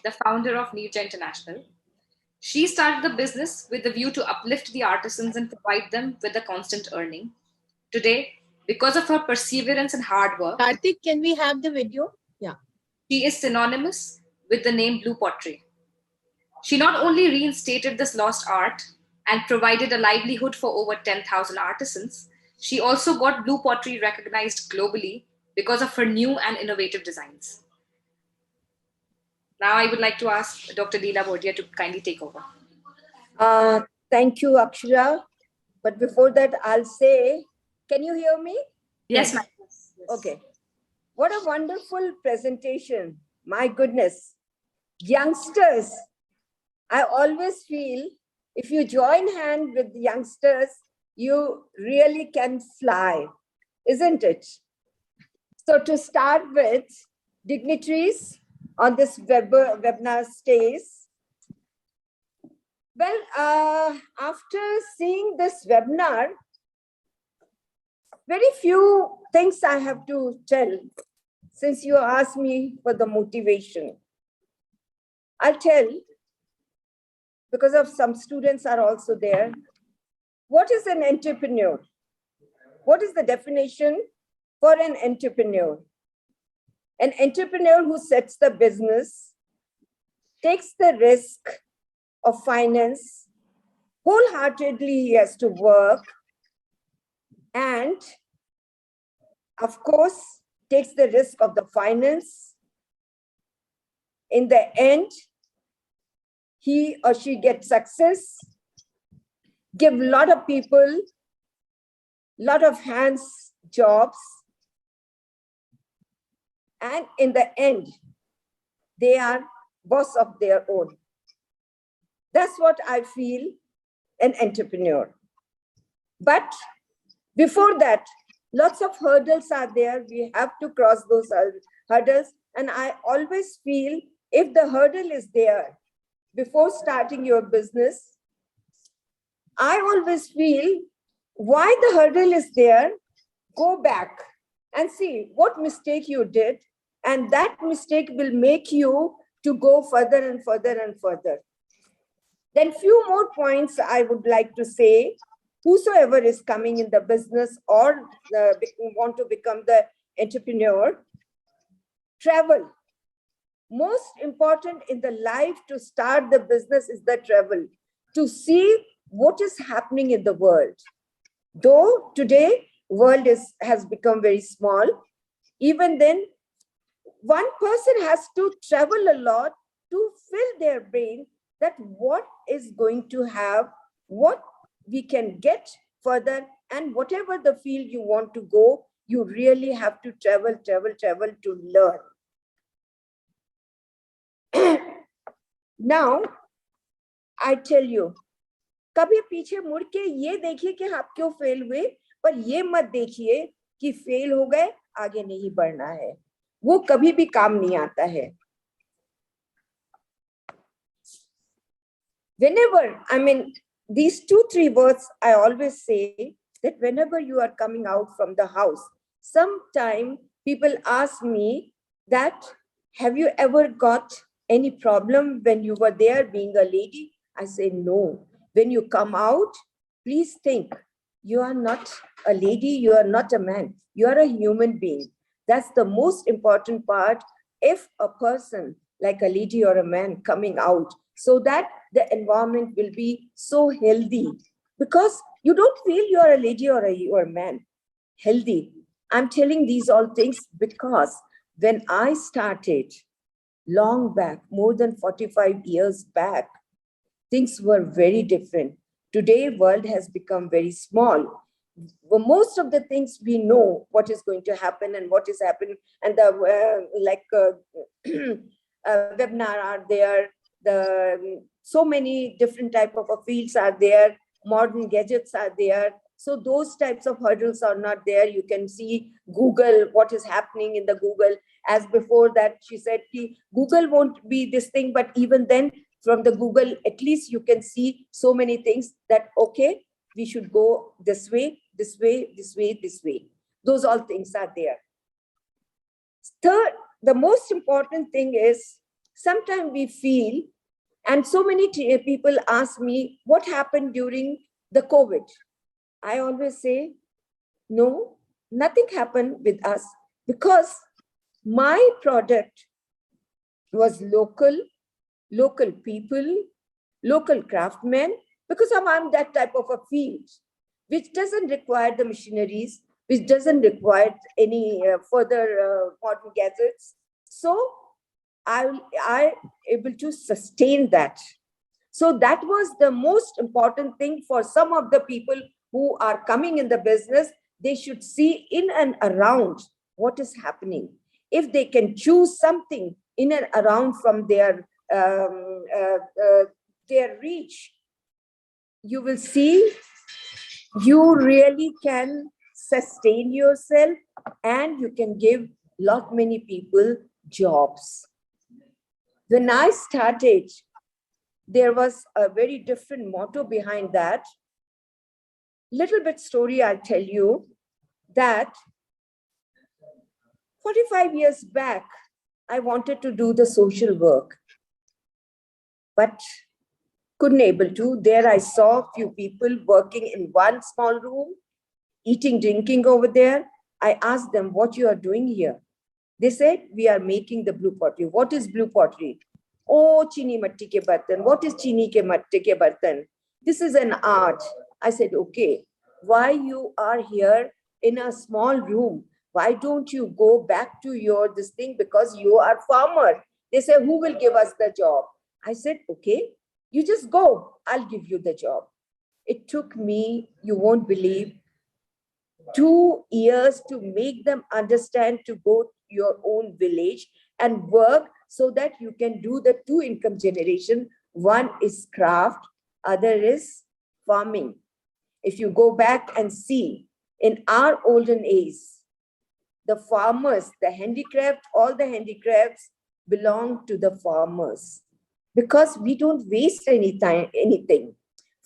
the founder of Nirja International. She started the business with the view to uplift the artisans and provide them with a constant earning. Today, because of her perseverance and hard work, Karthik, can we have the video? Yeah. she is synonymous with the name Blue Pottery. She not only reinstated this lost art and provided a livelihood for over 10,000 artisans, she also got Blue Pottery recognized globally because of her new and innovative designs. Now I would like to ask Dr. Leela Bhotia to kindly take over. Thank you, Akshara. But before that, I'll say, can you hear me? Yes, ma'am. Yes. Okay. What a wonderful presentation. My goodness. Youngsters, I always feel if you join hand with youngsters, you really can fly, isn't it? So to start with, dignitaries on this webinar stage, well, after seeing this webinar, very few things I have to tell, since you asked me for the motivation. I'll tell, because of some students are also there. What is an entrepreneur? What is the definition for an entrepreneur? An entrepreneur who sets the business, takes the risk of finance, wholeheartedly he has to work, and of course, takes the risk of the finance. In the end, he or she gets success, give a lot of people, lot of hands jobs, and in the end, they are boss of their own. That's what I feel an entrepreneur. But before that, lots of hurdles are there. We have to cross those hurdles. And I always feel if the hurdle is there before starting your business, I always feel why the hurdle is there, go back and see what mistake you did. And that mistake will make you to go further and further and further. Then few more points I would like to say. Whosoever is coming in the business or want to become the entrepreneur, travel. Most important in the life to start the business is the travel, to see what is happening in the world. Though today world has become very small, even then one person has to travel a lot to fill their brain that what is going to have, what we can get further, and whatever the field you want to go, you really have to travel to learn. Now, I tell you, कभी पीछे मुड़ के ये देखिए कि आप क्यों fail हुए, पर ये मत देखिए कि फेल हो गए, आगे नहीं बढ़ना है, वो कभी भी काम नहीं आता है. Whenever, I mean, these 2-3 words, I always say that whenever you are coming out from the house, sometime people ask me that, have you ever got any problem when you were there being a lady? I say, no. When you come out, please think, you are not a lady, you are not a man, you are a human being. That's the most important part. If a person like a lady or a man coming out, so that the environment will be so healthy, because you don't feel you are a lady or a man. Healthy. I'm telling these all things because when I started long back, more than 45 years back, things were very different. Today, world has become very small. Well, most of the things we know what is going to happen and what is happening, and the webinar are there. So many different type of fields are there. Modern gadgets are there. So those types of hurdles are not there. You can see Google, what is happening in the Google. As before that, she said, Google won't be this thing, but even then, from the Google, at least you can see so many things that, okay, we should go this way, this way, this way, this way. Those all things are there. Third, the most important thing is sometimes we feel, and so many people ask me, what happened during the COVID? I always say, no, nothing happened with us, because my product was local people, local craftsmen, because I'm that type of a field, which doesn't require the machineries, which doesn't require any further modern gadgets. So I able to sustain that. So that was the most important thing for some of the people who are coming in the business. They should see in and around what is happening. If they can choose something in and around from um, uh, uh, their reach, you will see you really can sustain yourself, and you can give lot many people jobs. When I started, there was a very different motto behind that. Little bit story I'll tell you, that 45 years back, I wanted to do the social work, but couldn't able to. There I saw few people working in one small room, eating, drinking over there. I asked them, what you are doing here? They said, we are making the blue pottery. What is blue pottery? Oh, chini matti ke bartan. What is chini ke matti ke bartan? This is an art. I said, okay, why you are here in a small room? Why don't you go back to your this thing, because you are farmer? They say, who will give us the job? I said, okay, you just go. I'll give you the job. It took me, you won't believe, 2 years to make them understand to go to your own village and work, so that you can do the two income generation. One is craft, other is farming. If you go back and see, in our olden days, the farmers, the handicraft, all the handicrafts belong to the farmers, because we don't waste any time, anything.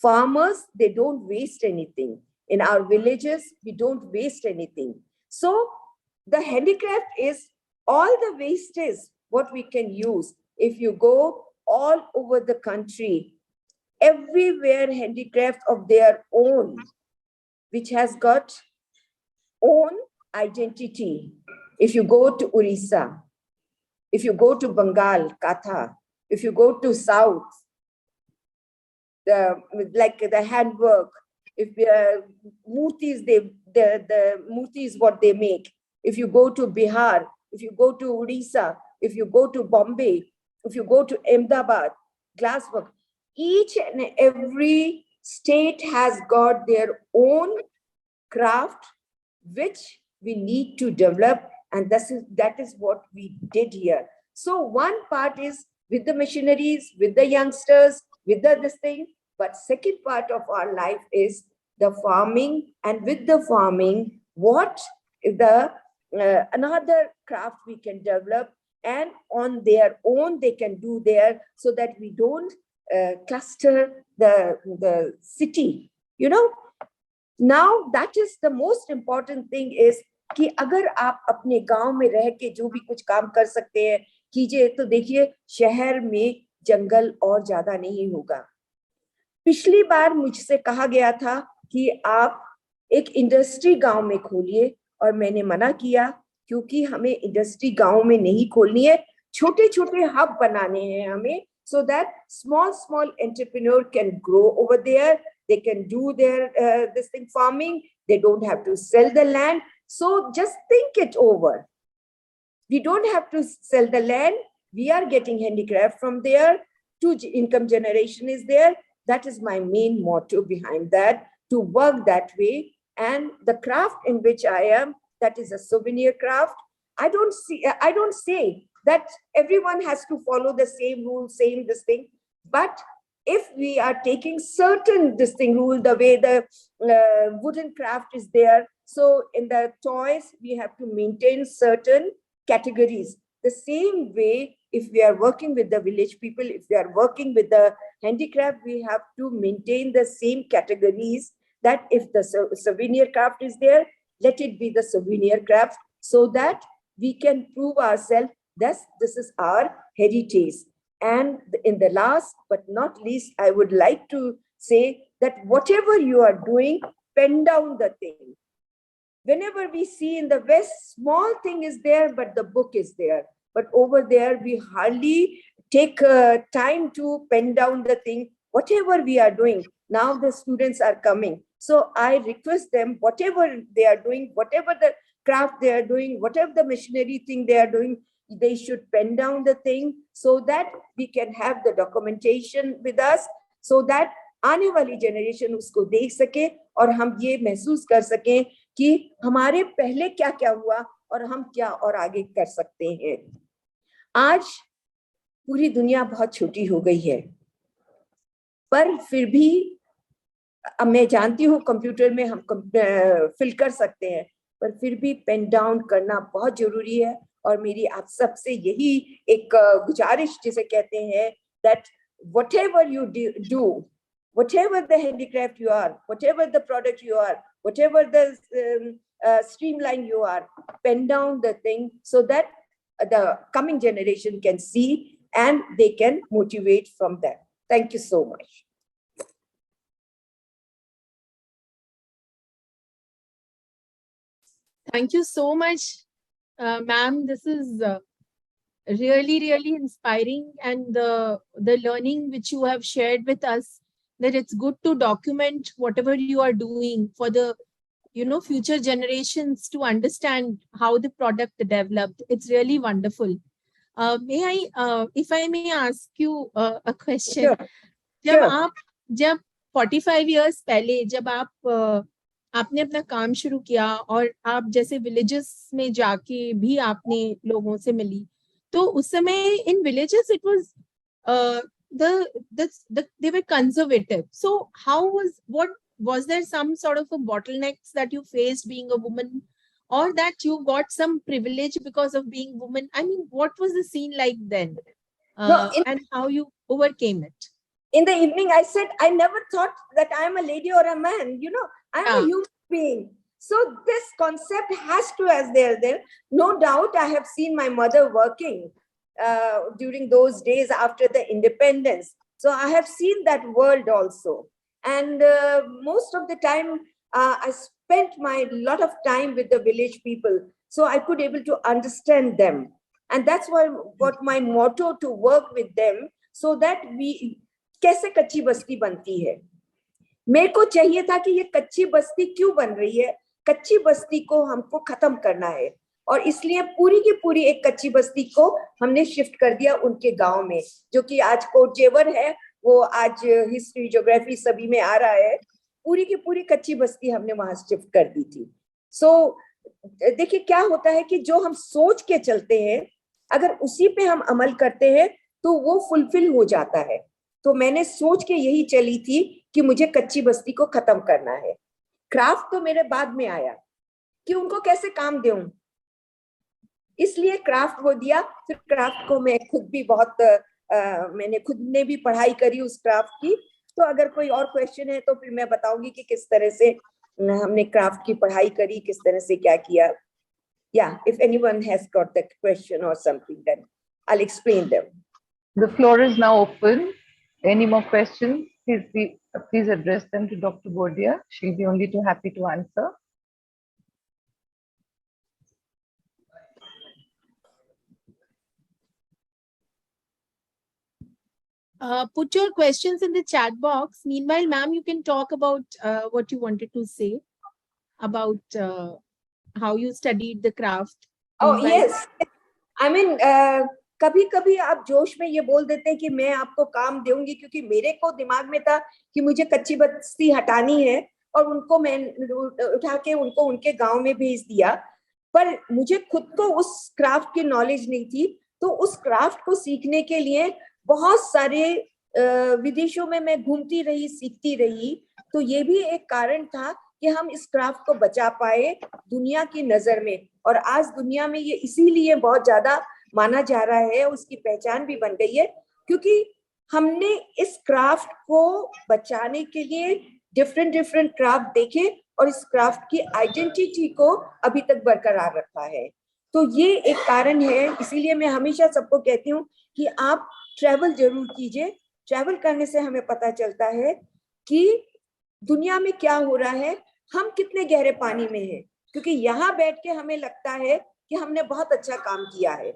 Farmers, they don't waste anything. In our villages, we don't waste anything. So the handicraft is all the wastage, what we can use. If you go all over the country, everywhere handicraft of their own, which has got own identity. If you go to Orissa, if you go to Bengal, Katha, if you go to South, like the handwork, if murtis, the murti is what they make. If you go to Bihar, if you go to Orissa, if you go to Bombay, if you go to Ahmedabad, glasswork, each and every state has got their own craft, which we need to develop, and that is what we did here. So one part is with the machineries, with the youngsters, with this thing, but second part of our life is the farming, and with the farming, what the another craft we can develop, and on their own they can do there, so that we don't cluster the city, you know. Now that is the most important thing is कि अगर आप अपने गांव में रह के जो भी कुछ काम कर सकते हैं कीजिए, तो देखिए शहर में जंगल और ज्यादा नहीं होगा। पिछली बार मुझसे कहा गया था कि आप एक इंडस्ट्री गांव में खोलिए, और मैंने मना किया, क्योंकि हमें इंडस्ट्री गांव में नहीं खोलनी है, छोटे छोटे हब बनाने हैं हमें, so that small entrepreneur can grow over there. They can do their this thing farming. They don't have to sell the land. So just think it over. We don't have to sell the land. We are getting handicraft from there. Two income generation is there. That is my main motto behind that, to work that way. And the craft in which I am, that is a souvenir craft. I don't say that everyone has to follow the same rules, same this thing. But if we are taking certain this thing rule, the way the wooden craft is there, so in the toys, we have to maintain certain categories. The same way, if we are working with the village people, if we are working with the handicraft, we have to maintain the same categories, that if the souvenir craft is there, let it be the souvenir craft, so that we can prove ourselves that this is our heritage. And in the last but not least, I would like to say that whatever you are doing, pen down the thing. Whenever we see in the West, small thing is there, but the book is there. But over there, we hardly take time to pen down the thing, whatever we are doing. Now the students are coming. So I request them, whatever they are doing, whatever the craft they are doing, whatever the machinery thing they are doing, they should pen down the thing so that we can have the documentation with us, so that आने वाली generation उसको देख सके और हम ये महसूस कर सकें कि हमारे पहले क्या क्या हुआ और हम क्या और आगे कर सकते हैं। आज पूरी दुनिया बहुत छोटी हो गई है, पर फिर भी अब मैं जानती हूँ कंप्यूटर में हम फिल कर सकते हैं, पर फिर भी पेन डाउन करना बहुत जरूरी है। और मेरी आप सबसे यही एक गुजारिश जिसे कहते हैं, that whatever you do, whatever the handicraft you are, whatever the product you are, whatever the streamline you are, pen down the thing so that the coming generation can see and they can motivate from that. Thank you so much. Thank you so much, ma'am. This is really, really inspiring, and the learning which you have shared with us, that it's good to document whatever you are doing for the future generations to understand how the product developed. It's really wonderful. May I, if I may ask you a question? Sure. जब 45 years पहले जब आपने अपना काम शुरू किया और आप जैसे विलेजेस में जाके भी आपने लोगों से मिली, तो उस समय in villages it was they were conservative. So was there some sort of a bottlenecks that you faced being a woman, or that you got some privilege because of being woman? I mean, what was the scene like then, and how you overcame it? In the evening, I said, I never thought that I am a lady or a man. I'm a human being. So this concept has to as there. No doubt, I have seen my mother working during those days after the independence. So I have seen that world also. And most of the time, I spent my lot of time with the village people. So I could able to understand them. And that's what my motto to work with them, so that we कैसे कच्ची बस्ती बनती है। मेरे को चाहिए था कि ये कच्ची बस्ती क्यों बन रही है, कच्ची बस्ती को हमको खत्म करना है, और इसलिए पूरी की पूरी एक कच्ची बस्ती को हमने शिफ्ट कर दिया उनके गांव में, जो कि आज कोट जेवर है, वो आज हिस्ट्री ज्योग्राफी सभी में आ रहा है। पूरी की पूरी कच्ची बस्ती हमने वहां शिफ्ट कर दी थी। सो देखिए क्या होता है कि जो हम सोच के चलते हैं, अगर उसी पे हम अमल करते हैं तो वो फुलफिल हो जाता है। तो मैंने सोच के यही चली थी कि मुझे कच्ची बस्ती को खत्म करना है। क्राफ्ट तो मेरे बाद में आया कि उनको कैसे काम दूं, इसलिए क्राफ्ट वो दिया। फिर क्राफ्ट को मैं खुद भी बहुत मैंने खुद ने भी पढ़ाई करी उस क्राफ्ट की। तो अगर कोई और क्वेश्चन है तो फिर मैं बताऊंगी कि किस तरह से हमने क्राफ्ट की पढ़ाई करी, किस तरह से क्या किया। Yeah, if anyone has got that question or something, then I'll explain them. The floor is now open. Any more questions? Please address them to Dr. Bordia. She'll be only too happy to answer. Put your questions in the chat box. Meanwhile, ma'am, you can talk about what you wanted to say about how you studied the craft. Oh, yes. I mean, कभी कभी आप जोश में ये बोल देते हैं कि मैं आपको काम दूंगी, क्योंकि मेरे को दिमाग में था कि मुझे कच्ची बस्ती हटानी है, और उनको मैं उठा के उनको उनके गांव में भेज दिया। पर मुझे खुद को उस क्राफ्ट की नॉलेज नहीं थी, तो उस क्राफ्ट को सीखने के लिए बहुत सारे विदेशों में मैं घूमती रही, सीखती रही। तो ये भी एक कारण था कि हम इस क्राफ्ट को बचा पाए दुनिया की नजर में, और आज दुनिया में ये इसीलिए बहुत ज्यादा माना जा रहा है, उसकी पहचान भी बन गई है, क्योंकि हमने इस क्राफ्ट को बचाने के लिए डिफरेंट क्राफ्ट देखे और इस क्राफ्ट की आइडेंटिटी को अभी तक बरकरार रखा है। तो ये एक कारण है, इसीलिए मैं हमेशा सबको कहती हूँ कि आप ट्रैवल जरूर कीजिए। ट्रैवल करने से हमें पता चलता है कि दुनिया में क्या हो रहा है, हम कितने गहरे पानी में हैं। क्योंकि यहाँ बैठ के हमें लगता है कि हमने बहुत अच्छा काम किया है,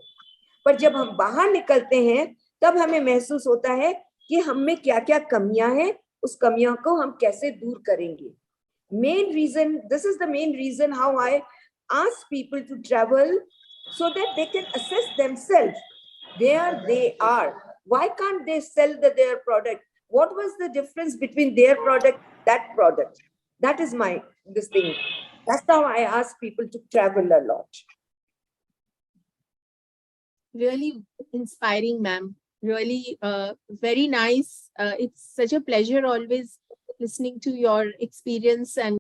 पर जब हम बाहर निकलते हैं तब हमें महसूस होता है कि हम में क्या क्या कमियां हैं, उस कमियों को हम कैसे दूर करेंगे। Main reason, this is the main reason how I ask people to travel, so that they can assess themselves where they are. Why can't they sell their product? What was the difference between their product, that product? That is my, this thing. That's how I ask people to travel a lot. Really inspiring, ma'am. Really very nice. It's such a pleasure always listening to your experience and